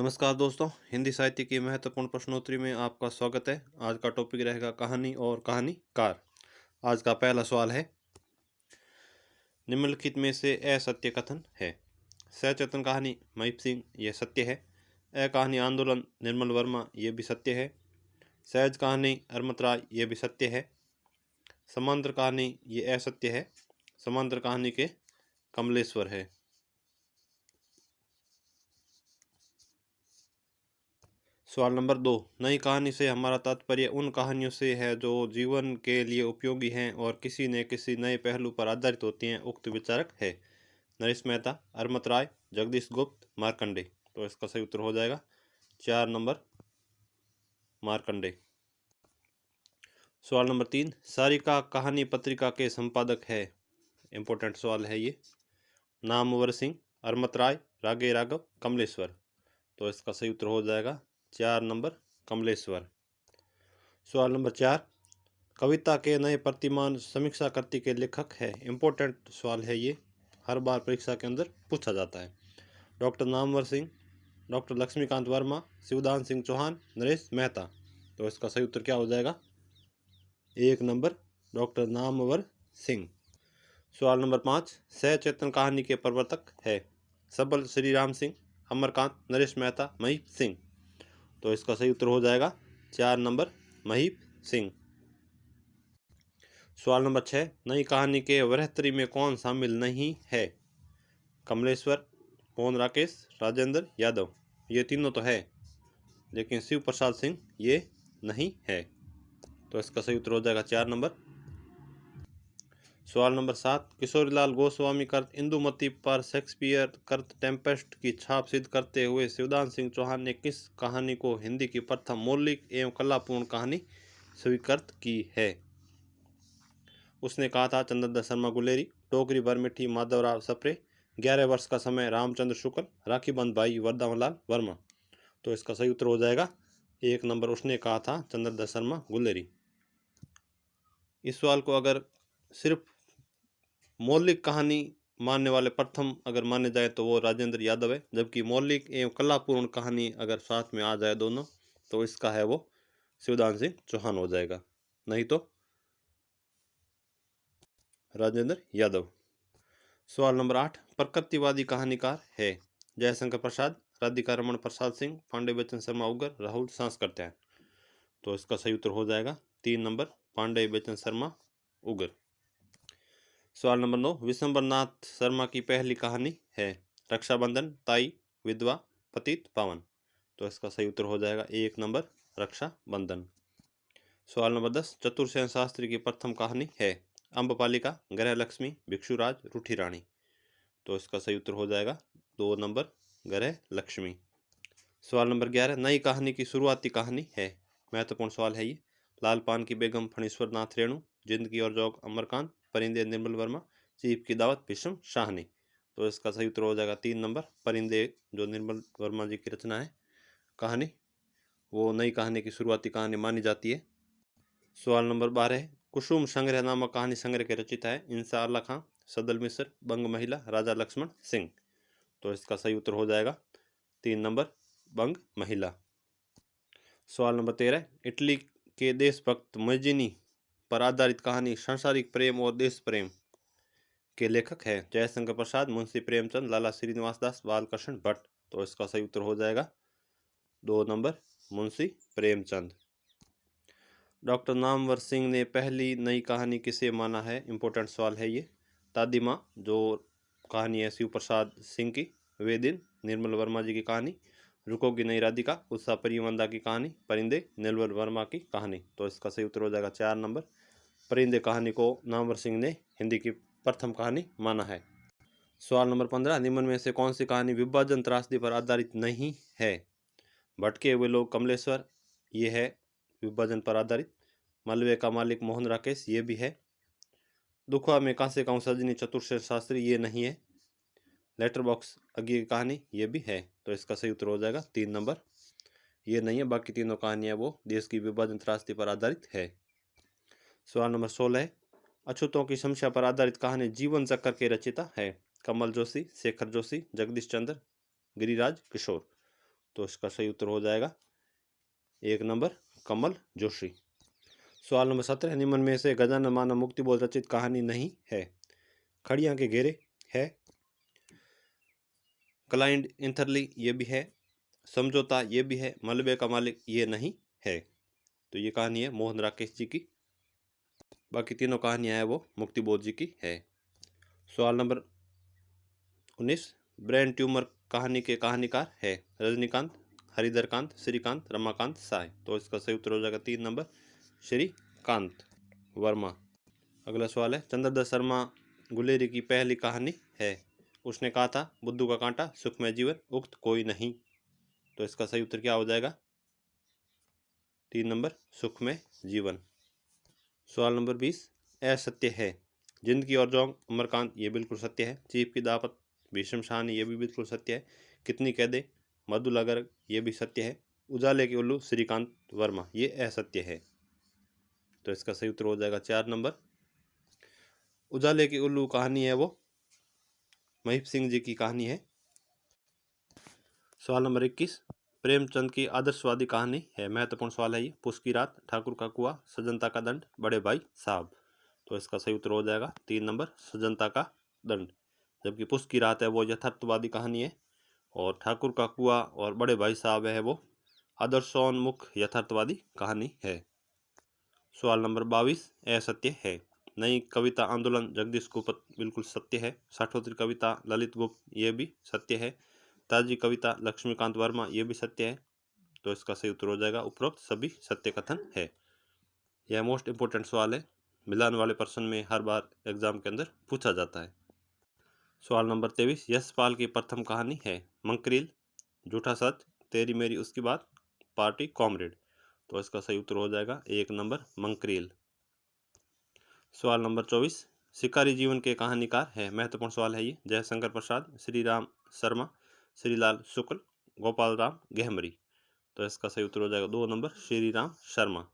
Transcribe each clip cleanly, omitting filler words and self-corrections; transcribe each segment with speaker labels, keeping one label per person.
Speaker 1: नमस्कार दोस्तों, हिंदी साहित्य की महत्वपूर्ण प्रश्नोत्तरी में आपका स्वागत है। आज का टॉपिक रहेगा कहानी और कहानीकार। आज का पहला सवाल है, निम्नलिखित में से असत्य कथन है। सचेतन कहानी महीप सिंह, ये सत्य है। कहानी आंदोलन निर्मल वर्मा, ये भी सत्य है। सहज कहानी हरमत राय, ये भी सत्य है। समांतर कहानी ये असत्य है। समांतर कहानी के कमलेश्वर है। सवाल नंबर 2, नई कहानी से हमारा तात्पर्य उन कहानियों से है जो जीवन के लिए उपयोगी हैं और किसी न किसी नए पहलू पर आधारित होती हैं। उक्त विचारक है नरेश मेहता, हरमत राय, जगदीश गुप्त, मार्कंडे। तो इसका सही उत्तर हो जाएगा 4 नंबर मार्कंडे। सवाल नंबर 3, सारिका कहानी पत्रिका के संपादक है। इम्पोर्टेंट सवाल है ये। नामवर सिंह, हरमत राय, रागे राघव, कमलेश्वर। तो इसका सही उत्तर हो जाएगा 4 नंबर कमलेश्वर। सवाल नंबर 4, कविता के नए प्रतिमान समीक्षाकृति के लेखक है। इम्पोर्टेंट सवाल है ये, हर बार परीक्षा के अंदर पूछा जाता है। Doctor Namvar Singh, doctor Laxmikant Verma, Shivdan Singh Chauhan, Naresh Mehta. तो इसका सही उत्तर क्या हो जाएगा? 1 नंबर डॉक्टर नामवर सिंह। सवाल नंबर 5, सचेतन कहानी के प्रवर्तक है। सबल श्री राम सिंह, अमरकांत, नरेश मेहता, महीप सिंह। तो इसका सही उत्तर हो जाएगा 4 नंबर महीप सिंह। सवाल नंबर 6, नई कहानी के वरहत्तरी में कौन शामिल नहीं है? कमलेश्वर, पवन राकेश, राजेंद्र यादव। ये तीनों तो है, लेकिन शिव प्रसाद सिंह ये नहीं है। तो इसका सही उत्तर हो जाएगा 4 नंबर। सवाल नंबर 7, किशोरीलाल गोस्वामी कृत इंदुमती पर शेक्सपियर कृत टेम्पेस्ट की छाप सिद्ध करते हुए शिवदान सिंह चौहान ने किस कहानी को हिंदी की प्रथम मौलिक एवं कलापूर्ण कहानी स्वीकृत की है? उसने कहा था चंद्रदत्त शर्मा गुलेरी, टोकरी भर मिठी माधवराव सप्रे, 11 वर्ष का समय रामचंद्र शुक्ल, राखी बंद भाई वरदावनलाल वर्मा। तो इसका सही उत्तर हो जाएगा 1 नंबर, उसने कहा था चंद्रदत्त शर्मा गुलेरी। इस सवाल को अगर सिर्फ मौलिक कहानी मानने वाले प्रथम अगर माने जाए तो वो राजेंद्र यादव है, जबकि मौलिक एवं कलापूर्ण कहानी अगर साथ में आ जाए दोनों तो इसका है वो शिवदान सिंह चौहान हो जाएगा, नहीं तो राजेंद्र यादव। सवाल नंबर 8, प्रकृतिवादी कहानीकार है। जयशंकर प्रसाद, राधिका रमन प्रसाद सिंह, पांडे बच्चन शर्मा उगर, राहुल सांसकृत्यायन। तो इसका सही उत्तर हो जाएगा 3 नंबर पांडे बच्चन शर्मा उगर। सवाल नंबर 9, विशंबर नाथ शर्मा की पहली कहानी है। रक्षाबंधन, ताई, विधवा, पतित पावन। तो इसका सही उत्तर हो जाएगा 1 नंबर रक्षाबंधन। सवाल नंबर 10, चतुरसेन शास्त्री की प्रथम कहानी है। अम्बपालिका, ग्रह लक्ष्मी, भिक्षुराज, रूठी रानी। तो इसका सही उत्तर हो जाएगा 2 नंबर ग्रह लक्ष्मी। सवाल नंबर 11, नई कहानी की शुरुआती कहानी है। महत्वपूर्ण सवाल है ये। लाल पान की बेगम फणीश्वर नाथ रेणु, जिंदगी और जौक अमरकांत, परिंदे निर्मल वर्मा, चीफ की दावत भीष्म शाहनी। तो इसका सही उत्तर हो जाएगा 3 नंबर परिंदे, जो निर्मल वर्मा जी की रचना है कहानी, वो नई कहानी की शुरुआती कहानी मानी जाती है। सवाल नंबर 12, कुसुम संग्रह नामक कहानी संग्रह के रचिता है। इंसा अल्लाह खां, सदल मिश्र, बंग महिला, राजा लक्ष्मण सिंह। तो इसका सही उत्तर हो जाएगा 3 नंबर बंग महिला। सवाल नंबर 13, इटली के देशभक्त मजिनी पर आधारित कहानी सांसारिक प्रेम और देश प्रेम के लेखक है। जयशंकर प्रसाद, मुंशी प्रेमचंद, लाला श्रीनिवास दास, बालकृष्ण भट्ट। तो इसका सही उत्तर हो जाएगा 2 नंबर मुंशी प्रेमचंद। डॉक्टर नामवर सिंह ने पहली नई कहानी किसे माना है? इम्पोर्टेंट सवाल है ये। दादी माँ, जो कहानी है शिव प्रसाद सिंह की, वे दिन, निर्मल वर्मा जी की कहानी, रुकोगी नहीं राधिका, उत्साह परिवंदा की कहानी, परिंदे, निर्मल वर्मा की कहानी। तो इसका सही उत्तर हो जाएगा 4 नंबर परिंदे कहानी को नामवर सिंह ने हिंदी की प्रथम कहानी माना है। सवाल नंबर 15, निम्न में से कौन सी कहानी विभाजन त्रासदी पर आधारित नहीं है? भटके हुए लोग कमलेश्वर, ये है विभाजन पर आधारित। मलबे का मालिक मोहन राकेश, ये भी है। दुखवा में कांसे काऊं सजनी चतुर्सेन शास्त्री, ये नहीं है। लेटर बॉक्स अगी की कहानी, ये भी है। तो इसका सही उत्तर हो जाएगा 3 नंबर, ये नहीं है। बाकी तीनों कहानियां वो देश की विभाजन त्रासदी पर आधारित है। सवाल नंबर 16, अछूतों की समस्या पर आधारित कहानी जीवन चक्र के रचिता है। कमल जोशी, शेखर जोशी, जगदीश चंद्र, गिरिराज किशोर। तो इसका सही उत्तर हो जाएगा 1 नंबर कमल जोशी। सवाल नंबर 17, निम्न में से गजानन मानव मुक्ति बोध रचित कहानी नहीं है। खड़िया के घेरे है, क्लाइंड इंथरली ये भी है, समझौता ये भी है, मलबे का मालिक ये नहीं है। तो ये कहानी है मोहन राकेश जी की। बाकी तीनों कहानियां हैं वो मुक्ति बोध जी की है। सवाल नंबर 19, ब्रेन ट्यूमर कहानी के कहानीकार है रजनीकांत, हरिधरकांत, श्रीकांत, रमाकांत साय। तो इसका सही उत्तर हो जाएगा 3 नंबर श्रीकांत वर्मा। अगला सवाल है, चंद्रदत्त शर्मा गुलेरी की पहली कहानी है। उसने कहा था बुद्धू का कांटा, सुखमय जीवन, उक्त कोई नहीं। तो इसका सही उत्तर क्या हो जाएगा 3 नंबर सुखमय जीवन। सवाल नंबर 20, असत्य है। जिंदगी और जोंग अमरकांत ये बिल्कुल सत्य है। चीफ की दावत भीष्म शाहनी ये भी बिल्कुल सत्य है। कितनी कैदे मधुला गर्ग ये भी सत्य है। उजाले के उल्लू श्रीकांत वर्मा ये असत्य है। तो इसका सही उत्तर हो जाएगा 4 नंबर उजाले की उल्लू कहानी है वो महीप सिंह जी की कहानी है। सवाल नंबर 21, प्रेमचंद की आदर्शवादी कहानी है। महत्वपूर्ण सवाल है ये। पुस की रात, ठाकुर का कुआं, सजनता का दंड, बड़े भाई साहब। तो इसका सही उत्तर हो जाएगा 3 नंबर सजनता का दंड। जबकि पुस की रात है वो यथार्थवादी कहानी है और ठाकुर का कुआं और बड़े भाई साहब है वो आदर्शोन्मुख यथार्थवादी कहानी है। सवाल नंबर 22, असत्य है। नई कविता आंदोलन जगदीश गुप्त बिल्कुल सत्य है। साठोत्तरी कविता ललित गुप्त ये भी सत्य है। ताजी कविता लक्ष्मीकांत वर्मा ये भी सत्य है। तो इसका सही उत्तर हो जाएगा उपरोक्त सभी सत्य कथन है। यह मोस्ट इंपोर्टेंट सवाल है, मिलान वाले प्रश्न में हर बार एग्जाम के अंदर पूछा जाता है। सवाल नंबर 23, यशपाल की प्रथम कहानी है मंकरील, झूठा सच, तेरी मेरी उसकी बात, पार्टी कॉमरेड। तो इसका सही उत्तर हो जाएगा 1 नंबर मंकरील। सवाल नंबर 24, शिकारी जीवन के कहानीकार है। महत्वपूर्ण सवाल है ये। जयशंकर प्रसाद, श्री राम शर्मा, श्रीलाल शुक्ल, गोपाल राम गहमरी। तो इसका सही उत्तर हो जाएगा 2 नंबर श्री राम शर्मा।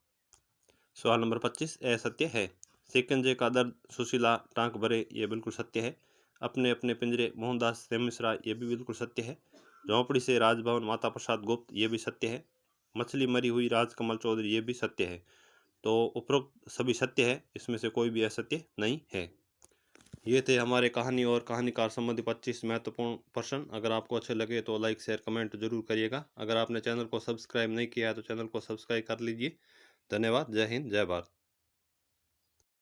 Speaker 1: सवाल नंबर 25, असत्य है। शिकंजे का दर्द सुशीला टांक भरे ये बिल्कुल सत्य है। अपने अपने पिंजरे मोहनदास मिश्रा ये भी बिल्कुल सत्य है। झोंपड़ी से राजभवन माता प्रसाद गुप्त ये भी सत्य है। मछली मरी हुई राजकमल चौधरी ये भी सत्य है। तो उपरोक्त सभी सत्य है, इसमें से कोई भी असत्य नहीं है। ये थे हमारे कहानी और कहानीकार संबंधी 25 महत्वपूर्ण प्रश्न। अगर आपको अच्छे लगे तो लाइक शेयर कमेंट जरूर करिएगा। अगर आपने चैनल को सब्सक्राइब नहीं किया है तो चैनल को सब्सक्राइब कर लीजिए। धन्यवाद। जय हिंद, जय भारत।